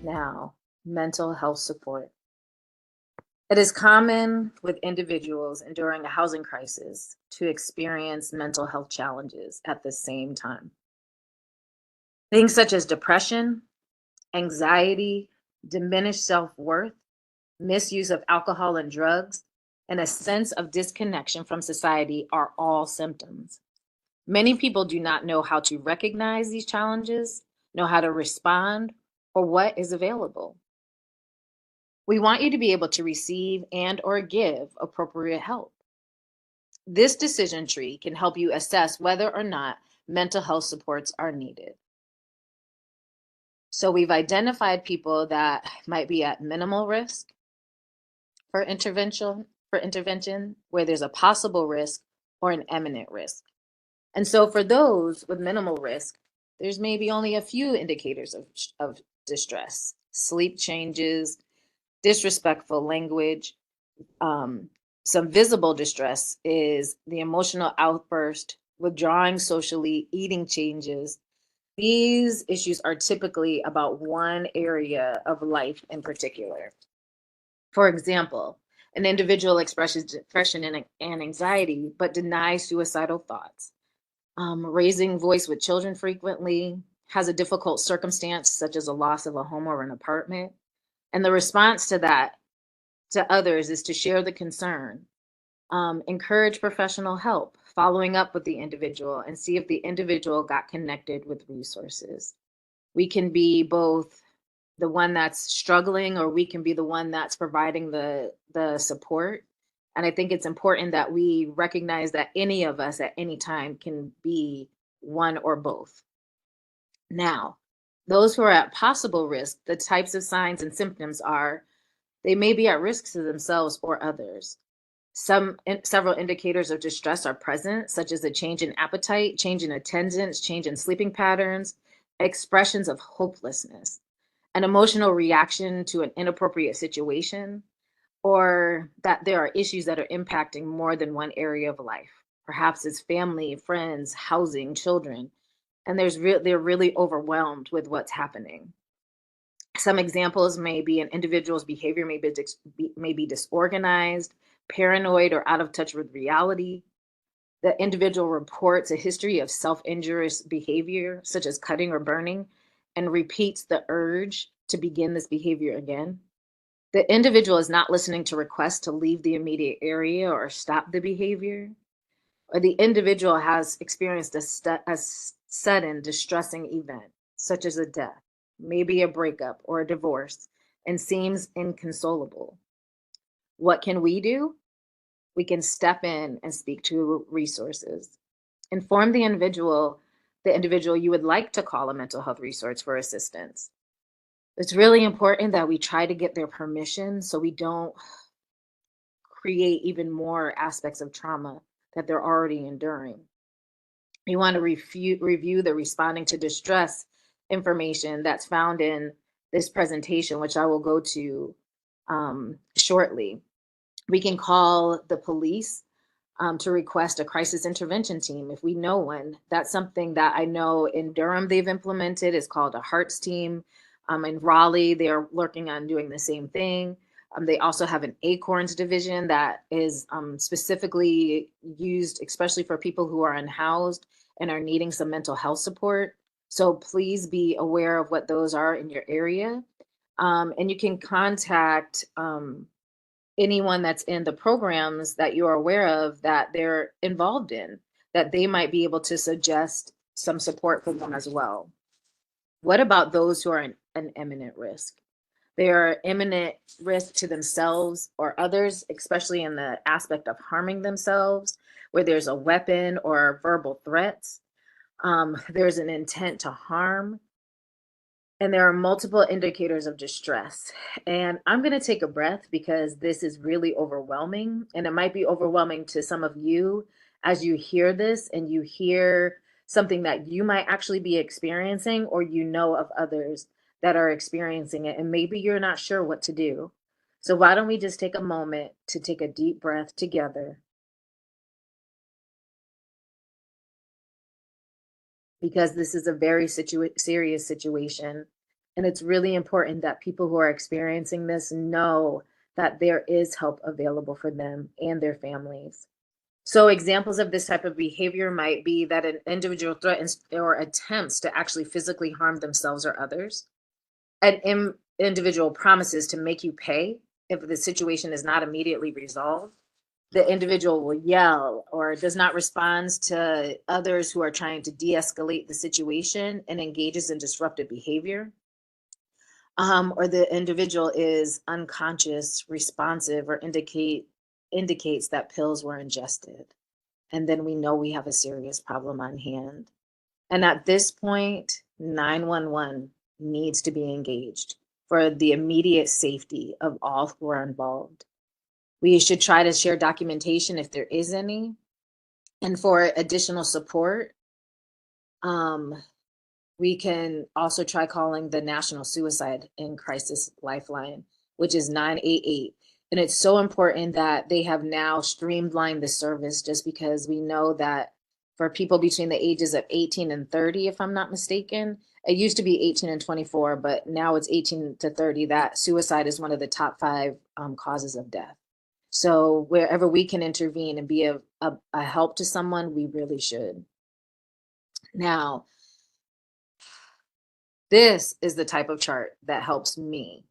Now, mental health support. It is common with individuals enduring a housing crisis to experience mental health challenges at the same time. Things such as depression, anxiety, diminished self worth, misuse of alcohol and drugs, and a sense of disconnection from society are all symptoms. Many people do not know how to recognize these challenges, know how to respond, or what is available. We want you to be able to receive and or give appropriate help. This decision tree can help you assess whether or not mental health supports are needed. So we've identified people that might be at minimal risk for intervention where there's a possible risk or an imminent risk. And so for those with minimal risk, there's maybe only a few indicators of distress, sleep changes, disrespectful language. Um, some visible distress is the emotional outburst, withdrawing socially, eating changes. These issues are typically about one area of life in particular. For example, an individual expresses depression and anxiety, but denies suicidal thoughts. Raising voice with children frequently, has a difficult circumstance, such as a loss of a home or an apartment. And the response to that to others is to share the concern, encourage professional help, following up with the individual and see if the individual got connected with resources. We can be both the one that's struggling or we can be the one that's providing the support. And I think it's important that we recognize that any of us at any time can be one or both. Now, those who are at possible risk, the types of signs and symptoms are they may be at risk to themselves or others. Several indicators of distress are present, such as a change in appetite, change in attendance, change in sleeping patterns, expressions of hopelessness, an emotional reaction to an inappropriate situation, or that there are issues that are impacting more than one area of life. Perhaps it's family, friends, housing, children, and they're really overwhelmed with what's happening. Some examples may be an individual's behavior may be disorganized, paranoid, or out of touch with reality. The individual reports a history of self injurious behavior, such as cutting or burning, and repeats the urge to begin this behavior again. The individual is not listening to requests to leave the immediate area or stop the behavior, or the individual has experienced a sudden distressing event, such as a death, maybe a breakup or a divorce, and seems inconsolable. What can we do? We can step in and speak to resources. Inform the individual you would like to call a mental health resource for assistance. It's really important that we try to get their permission so we don't create even more aspects of trauma that they're already enduring. You want to review the responding to distress information that's found in this presentation, which I will go to shortly. We can call the police to request a crisis intervention team if we know one. That's something that I know in Durham they've implemented. It's called a Hearts team. In Raleigh, they're working on doing the same thing. They also have an Acorns division that is specifically used, especially for people who are unhoused and are needing some mental health support. So please be aware of what those are in your area. And you can contact anyone that's in the programs that you're aware of that they're involved in, that they might be able to suggest some support for them as well. What about those who are in an imminent risk? They are imminent risk to themselves or others, especially in the aspect of harming themselves, where there's a weapon or verbal threats. There's an intent to harm, and there are multiple indicators of distress. And I'm going to take a breath because this is really overwhelming. And it might be overwhelming to some of you as you hear this and you hear something that you might actually be experiencing, or you know of others that are experiencing it. And maybe you're not sure what to do. So, why don't we just take a moment to take a deep breath together? Because this is a very serious situation. And it's really important that people who are experiencing this know that there is help available for them and their families. So examples of this type of behavior might be that an individual threatens or attempts to actually physically harm themselves or others. Individual promises to make you pay if the situation is not immediately resolved. The individual will yell or does not respond to others who are trying to de-escalate the situation and engages in disruptive behavior. Or the individual is unconscious, responsive, or indicates that pills were ingested. And then we know we have a serious problem on hand. And at this point, 911 needs to be engaged for the immediate safety of all who are involved. We should try to share documentation if there is any. And for additional support, um, we can also try calling the National Suicide and Crisis Lifeline, which is 988. And it's so important that they have now streamlined the service, just because we know that for people between the ages of 18 and 30, if I'm not mistaken, it used to be 18 and 24, but now it's 18 to 30, that suicide is one of the top five causes of death. So wherever we can intervene and be a help to someone, we really should. Now, this is the type of chart that helps me.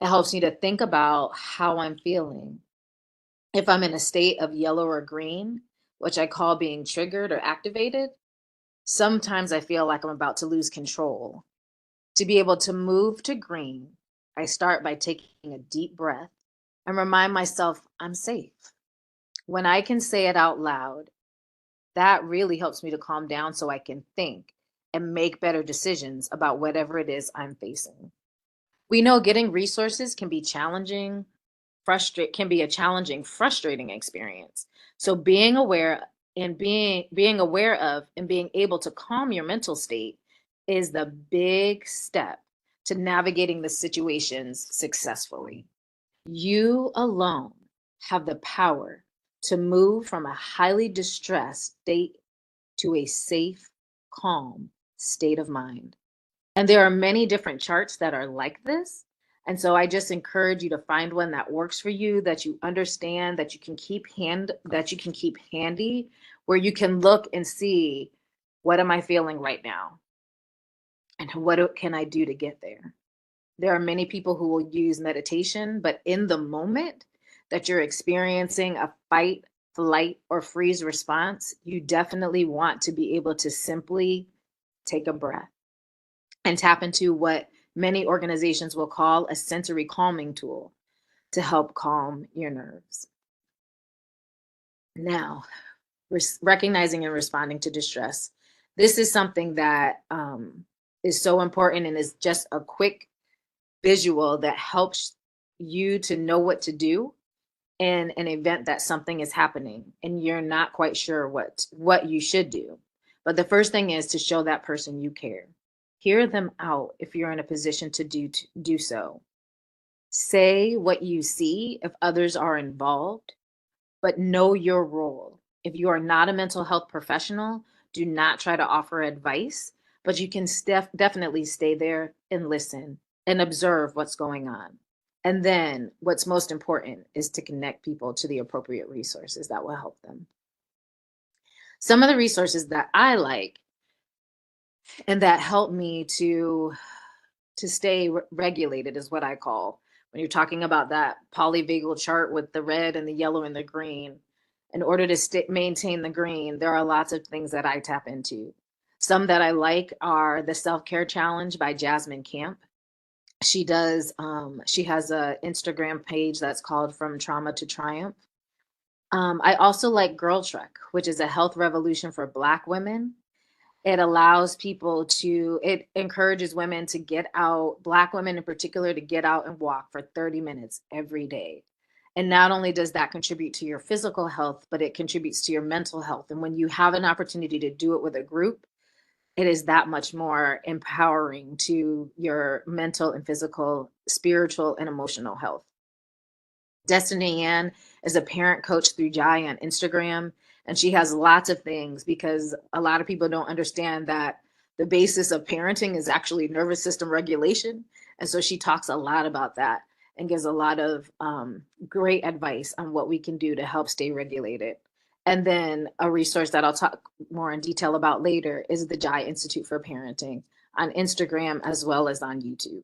It helps me to think about how I'm feeling. If I'm in a state of yellow or green, which I call being triggered or activated, sometimes I feel like I'm about to lose control. To be able to move to green, I start by taking a deep breath and remind myself I'm safe. When I can say it out loud, that really helps me to calm down so I can think and make better decisions about whatever it is I'm facing. We know getting resources can be challenging, can be a challenging, frustrating experience. So being aware and being aware of and being able to calm your mental state is the big step to navigating the situations successfully. You alone have the power to move from a highly distressed state to a safe, calm state of mind. And there are many different charts that are like this. And so I just encourage you to find one that works for you, that you understand, that you can keep handy, where you can look and see, what am I feeling right now? And can I do to get there? There are many people who will use meditation, but in the moment that you're experiencing a fight, flight, or freeze response, you definitely want to be able to simply take a breath and tap into what many organizations will call a sensory calming tool to help calm your nerves. Now, recognizing and responding to distress. This is something that is so important and is just a quick visual that helps you to know what to do in an event that something is happening and you're not quite sure what you should do. But the first thing is to show that person you care. Hear them out if you're in a position to do so. Say what you see if others are involved, but know your role. If you are not a mental health professional, do not try to offer advice, but you can definitely stay there and listen and observe what's going on. And then what's most important is to connect people to the appropriate resources that will help them. Some of the resources that I like and that help me to stay regulated is what I call, when you're talking about that polyvagal chart with the red and the yellow and the green. In order to maintain the green, there are lots of things that I tap into. Some that I like are the Self-Care Challenge by Jasmine Camp. She has a Instagram page that's called From Trauma to Triumph. I also like Girl Trek, which is a health revolution for Black women. It encourages women to get out, Black women in particular, to get out and walk for 30 minutes every day. And not only does that contribute to your physical health, but it contributes to your mental health. And when you have an opportunity to do it with a group, it is that much more empowering to your mental and physical, spiritual, and emotional health. Destiny Ann is a parent coach through Jai on Instagram, and she has lots of things, because a lot of people don't understand that the basis of parenting is actually nervous system regulation. And so she talks a lot about that and gives a lot of great advice on what we can do to help stay regulated. And then a resource that I'll talk more in detail about later is the Jai Institute for Parenting on Instagram as well as on YouTube.